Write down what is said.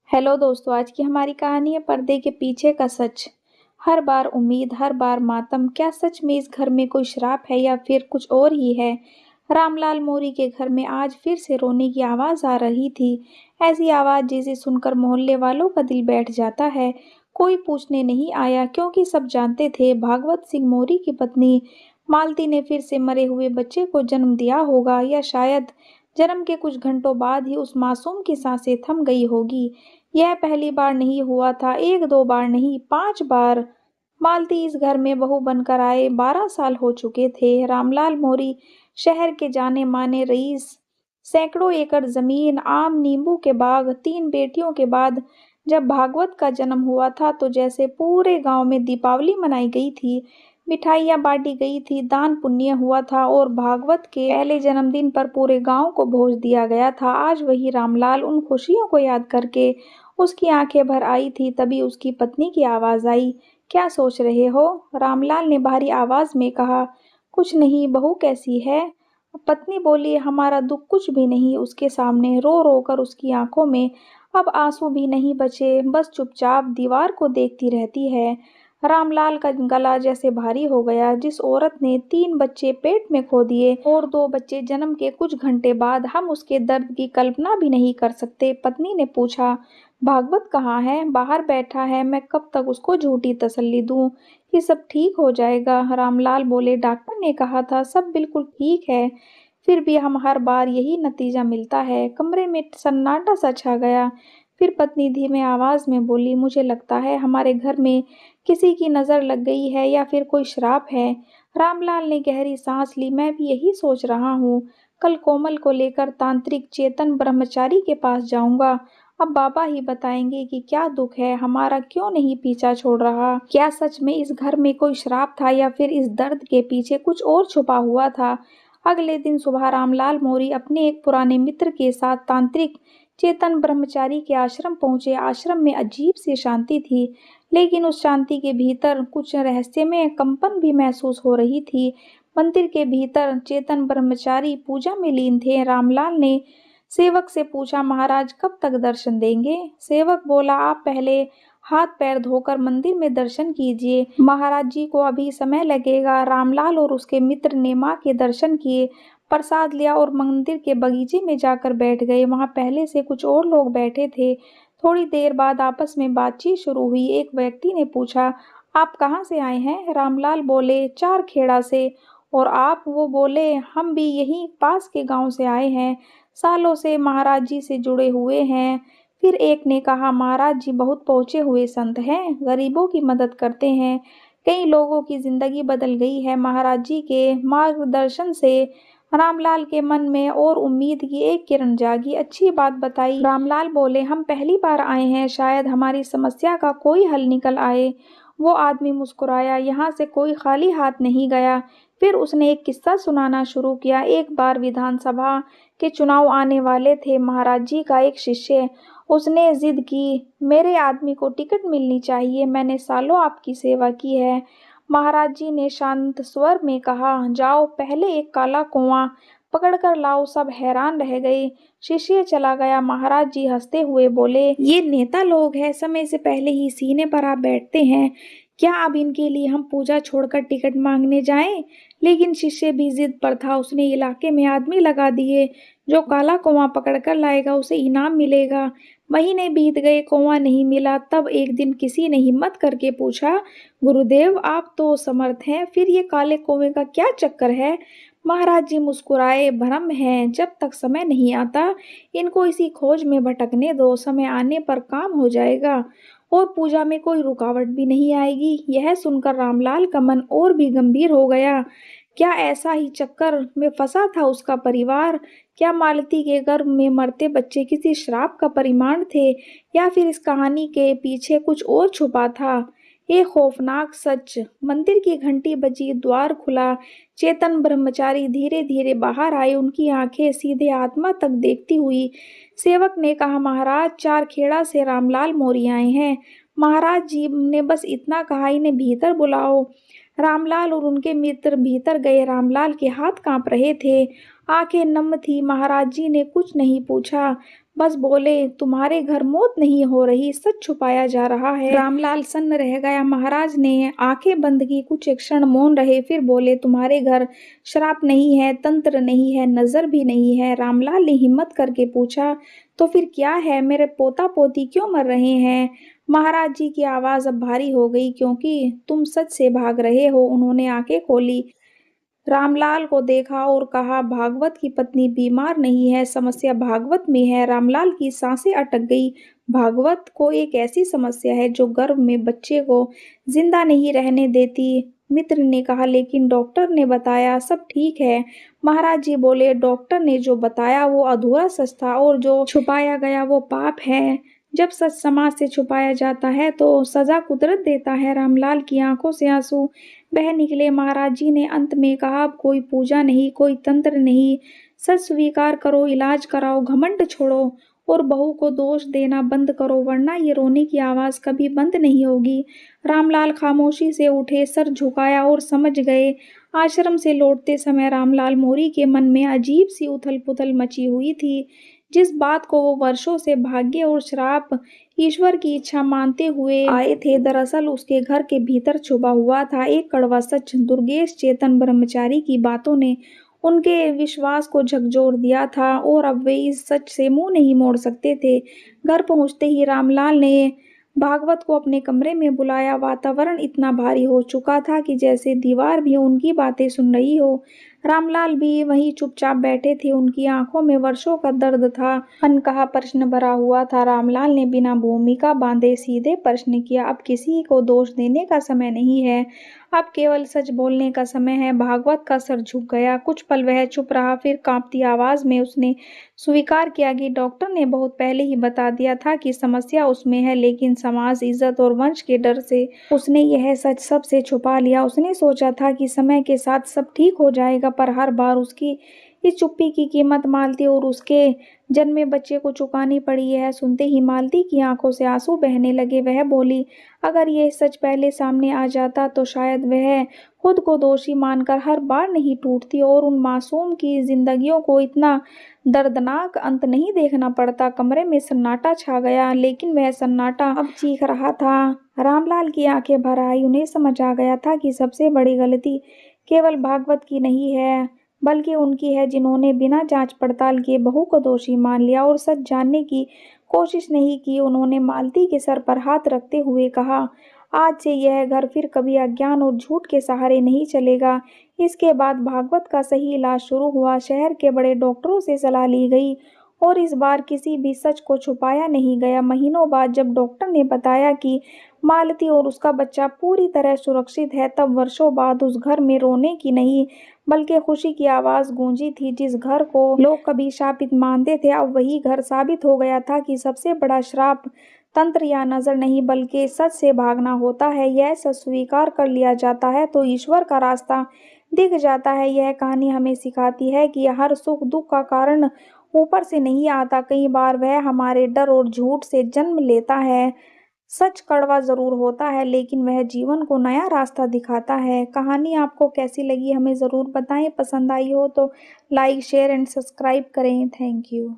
Hello दोस्तों, आज की हमारी कहानी है पर्दे के पीछे का सच। हर बार उम्मीद, हर बार मातम। क्या सच में इस घर में कोई श्राप है या फिर कुछ और ही है? रामलाल मोरी के घर में आज फिर से रोने की आवाज आ रही थी। ऐसी आवाज जिसे सुनकर मोहल्ले वालों का दिल बैठ जाता है। कोई पूछने नहीं आया क्योंकि सब जानते थे भागवत सिंह मोरी की पत्नी मालती ने फिर से मरे हुए बच्चे को जन्म दिया होगा, या शायद जन्म के कुछ घंटों बाद ही उस मासूम की सांसें थम गई होगी। यह पहली बार नहीं हुआ था, एक दो बार नहीं, 5 बार। मालती इस घर में बहू बनकर आए 12 साल हो चुके थे। रामलाल मोरी शहर के जाने माने रईस, सैकड़ों एकड़ जमीन, आम नींबू के बाग, 3 बेटियों के बाद जब भागवत का जन्म हुआ था तो जैसे पूरे गांव में दीपावली मनाई गई थी, मिठाइयाँ बांटी गई थी, दान पुण्य हुआ था और भागवत के पहले जन्मदिन पर पूरे गांव को भोज दिया गया था। आज वही रामलाल उन खुशियों को याद करके उसकी आंखें भर आई थी। तभी उसकी पत्नी की आवाज आई, क्या सोच रहे हो? रामलाल ने भारी आवाज में कहा, कुछ नहीं, बहू कैसी है? पत्नी बोली, हमारा दुख कुछ भी नहीं। उसके सामने रो रो कर उसकी आंखों में अब आंसू भी नहीं बचे, बस चुपचाप दीवार को देखती रहती है। रामलाल का गला जैसे भारी हो गया। जिस औरत ने 3 बच्चे पेट में खो दिए और 2 बच्चे जन्म के कुछ घंटे बाद, हम उसके दर्द की कल्पना भी नहीं कर सकते। पत्नी ने पूछा, भागवत कहाँ है? बाहर बैठा है। मैं कब तक उसको झूठी तसल्ली दूं कि सब ठीक हो जाएगा? रामलाल बोले, डॉक्टर ने कहा था सब बिल्कुल ठीक है, फिर भी हम हर बार यही नतीजा मिलता है। कमरे में सन्नाटा सा छा गया। फिर पत्नी धीमे आवाज में बोली, मुझे लगता है हमारे घर में किसी की नजर लग गई है या फिर कोई श्राप है। रामलाल ने गहरी सांस ली, मैं भी यही सोच रहा हूँ। कल कोमल को लेकर तांत्रिक चेतन ब्रह्मचारी के पास जाऊंगा। अब बाबा ही बताएंगे कि क्या दुख है, हमारा क्यों नहीं पीछा छोड़ रहा। क्या सच में इस घर में कोई श्राप था या फिर इस दर्द के पीछे कुछ और छुपा हुआ था? अगले दिन सुबह रामलाल मोरी अपने एक पुराने मित्र के साथ तांत्रिक चेतन ब्रह्मचारी के आश्रम पहुंचे। आश्रम में अजीब सी शांति थी, लेकिन उस शांति के भीतर कुछ रहस्यमय कंपन भी महसूस हो रही थी। मंदिर के भीतर चेतन ब्रह्मचारी पूजा में लीन थे। रामलाल ने सेवक से पूछा, महाराज कब तक दर्शन देंगे? सेवक बोला, आप पहले हाथ पैर धोकर मंदिर में दर्शन कीजिए, महाराज जी को अभी समय लगेगा। रामलाल और उसके मित्र ने मां के दर्शन किए, प्रसाद लिया और मंदिर के बगीचे में जाकर बैठ गए। वहां पहले से कुछ और लोग बैठे थे। थोड़ी देर बाद आपस में बातचीत शुरू हुई। एक व्यक्ति ने पूछा, आप कहाँ से आए हैं? रामलाल बोले, 4 खेड़ा से। और आप? वो बोले, हम भी यहीं पास के गांव से आए हैं, सालों से महाराज जी से जुड़े हुए हैं। फिर एक ने कहा, महाराज जी बहुत पहुंचे हुए संत हैं, गरीबों की मदद करते हैं, कई लोगों की जिंदगी बदल गई है महाराज जी के मार्गदर्शन से। रामलाल के मन में और उम्मीद की एक किरण जागी। अच्छी बात बताई। रामलाल बोले, हम पहली बार आए हैं, शायद हमारी समस्या का कोई हल निकल आए। वो आदमी मुस्कुराया, यहाँ से कोई खाली हाथ नहीं गया। फिर उसने एक किस्सा सुनाना शुरू किया। एक बार विधानसभा के चुनाव आने वाले थे। महाराज जी का एक शिष्य, उसने जिद की, मेरे आदमी को टिकट मिलनी चाहिए, मैंने सालों आपकी सेवा की है। महाराज जी ने शांत स्वर में कहा, जाओ पहले एक काला कौवा पकड़ कर लाओ। सब हैरान रह गए। शिष्य चला गया। महाराज जी हंसते हुए बोले, ये नेता लोग हैं, समय से पहले ही सीने पर आ बैठते हैं। क्या अब इनके लिए हम पूजा छोड़कर टिकट मांगने जाएं? लेकिन शिष्य भी जिद पर था। उसने इलाके में आदमी लगा दिए, जो काला कौवा पकड़ कर लाएगा उसे इनाम मिलेगा। महीने बीत गए, कौवा नहीं मिला। तब एक दिन किसी ने हिम्मत करके पूछा, गुरुदेव आप तो समर्थ हैं, फिर ये काले कौवे का क्या चक्कर है? महाराज जी मुस्कुराए, भ्रम है, जब तक समय नहीं आता इनको इसी खोज में भटकने दो, समय आने पर काम हो जाएगा और पूजा में कोई रुकावट भी नहीं आएगी। यह सुनकर रामलाल का मन और भी गंभीर हो गया। क्या ऐसा ही चक्कर में फंसा था उसका परिवार? क्या मालती के गर्भ में मरते बच्चे किसी श्राप का परिमाण थे, या फिर इस कहानी के पीछे कुछ और छुपा था? ये खौफनाक सच। मंदिर की घंटी बजी, द्वार खुला। चेतन ब्रह्मचारी धीरे धीरे बाहर आए, उनकी आंखें सीधे आत्मा तक देखती हुई। सेवक ने कहा, महाराज 4 खेड़ा से रामलाल मोरी आए हैं। महाराज जी ने बस इतना कहा, इन्हें भीतर बुलाओ। रामलाल और उनके मित्र भीतर गए। रामलाल के हाथ कांप रहे थे, आंखें नम थी। महाराज जी ने कुछ नहीं पूछा, बस बोले, तुम्हारे घर मौत नहीं हो रही, सच छुपाया जा रहा है। रामलाल सन्न रह गया। महाराज ने आंखें बंद की, कुछ एक क्षण मौन रहे, फिर बोले, तुम्हारे घर श्राप नहीं है, तंत्र नहीं है, नजर भी नहीं है। रामलाल ने हिम्मत करके पूछा, तो फिर क्या है? मेरे पोता पोती क्यों मर रहे हैं? महाराज जी की आवाज अब भारी हो गई, क्योंकि तुम सच से भाग रहे हो। उन्होंने आंखें खोली, रामलाल को देखा और कहा, भागवत की पत्नी बीमार नहीं है, समस्या भागवत में है। रामलाल की सांसें अटक गई। भागवत को एक ऐसी समस्या है जो गर्भ में बच्चे को जिंदा नहीं रहने देती। मित्र ने कहा, लेकिन डॉक्टर ने बताया सब ठीक है। महाराज जी बोले, डॉक्टर ने जो बताया वो अधूरा सच था, और जो छुपाया गया वो पाप है। जब सच समाज से छुपाया जाता है तो सजा कुदरत देता है। रामलाल की आंखों से आंसू बह निकले। महाराज जी ने अंत में कहा, अब कोई पूजा नहीं, कोई तंत्र नहीं, सच स्वीकार करो, इलाज कराओ, घमंड छोड़ो और बहू को दोष देना बंद करो, वरना ये रोने की आवाज कभी बंद नहीं होगी। रामलाल खामोशी से उठे, सर झुकाया और समझ गए। आश्रम से लौटते समय रामलाल मोरी के मन में अजीब सी उथल पुथल मची हुई थी। जिस बात को वो वर्षों से भाग्य और श्राप, ईश्वर की इच्छा मानते हुए आए थे, दरअसल उसके घर के भीतर छुपा हुआ था एक कड़वा सच। दुर्गेश चेतन ब्रह्मचारी की बातों ने उनके विश्वास को झकझोर दिया था और अब वे इस सच से मुंह नहीं मोड़ सकते थे। घर पहुंचते ही रामलाल ने भागवत को अपने कमरे में बुलाया। वातावरण इतना भारी हो चुका था कि जैसे दीवार भी उनकी बातें सुन रही हो। रामलाल भी वहीं चुपचाप बैठे थे। उनकी आंखों में वर्षों का दर्द था, अनकहा प्रश्न भरा हुआ था। रामलाल ने बिना भूमिका बांधे सीधे प्रश्न किया, अब किसी को दोष देने का समय नहीं है, अब केवल सच बोलने का समय है। भागवत का सर झुक गया। कुछ पल वह चुप रहा, फिर कांपती आवाज में उसने स्वीकार किया कि डॉक्टर ने बहुत पहले ही बता दिया था कि समस्या उसमें है, लेकिन समाज, इज्जत और वंश के डर से उसने यह सच सबसे छुपा लिया। उसने सोचा था कि समय के साथ सब ठीक हो जाएगा, पर हर बार उसकी इस चुप्पी की कीमत मालती और उसके जन्मे बच्चे को चुकानी पड़ी है। सुनते ही मालती की आंखों से आंसू बहने लगे। वह बोली, अगर यह सच पहले सामने आ जाता तो शायद वह खुद को दोषी मानकर हर बार नहीं टूटती और उन मासूम की जिंदगियों को इतना दर्दनाक अंत नहीं देखना पड़ता। कमरे में सन्नाटा छा गया, लेकिन वह सन्नाटा अब चीख रहा था। रामलाल की आंखें भर आई। उन्हें समझ आ गया था कि सबसे बड़ी गलती केवल भागवत की नहीं है, बल्कि उनकी है, जिन्होंने बिना जांच पड़ताल किए बहू को दोषी मान लिया और सच जानने की कोशिश नहीं की। उन्होंने मालती के सर पर हाथ रखते हुए कहा, आज से यह घर फिर कभी अज्ञान और झूठ के सहारे नहीं चलेगा। इसके बाद भागवत का सही इलाज शुरू हुआ। शहर के बड़े डॉक्टरों से सलाह ली गई और इस बार किसी भी सच को छुपाया नहीं गया। महीनों बाद जब डॉक्टर ने बताया कि मालती और उसका बच्चा पूरी तरह सुरक्षित है, तब वर्षों बाद उस घर में रोने की नहीं बल्कि खुशी की आवाज गूंजी थी। जिस घर को लोग कभी शापित मानते थे, अब वही घर साबित हो गया था कि सबसे बड़ा श्राप तंत्र या नजर नहीं बल्कि सच से भागना होता है। यह सच स्वीकार कर लिया जाता है तो ईश्वर का रास्ता दिख जाता है। यह कहानी हमें सिखाती है कि हर सुख दुख का कारण ऊपर से नहीं आता, कई बार वह हमारे डर और झूठ से जन्म लेता है। सच कड़वा जरूर होता है, लेकिन वह जीवन को नया रास्ता दिखाता है। कहानी आपको कैसी लगी हमें ज़रूर बताएं। पसंद आई हो तो लाइक, शेयर एंड सब्सक्राइब करें। Thank you.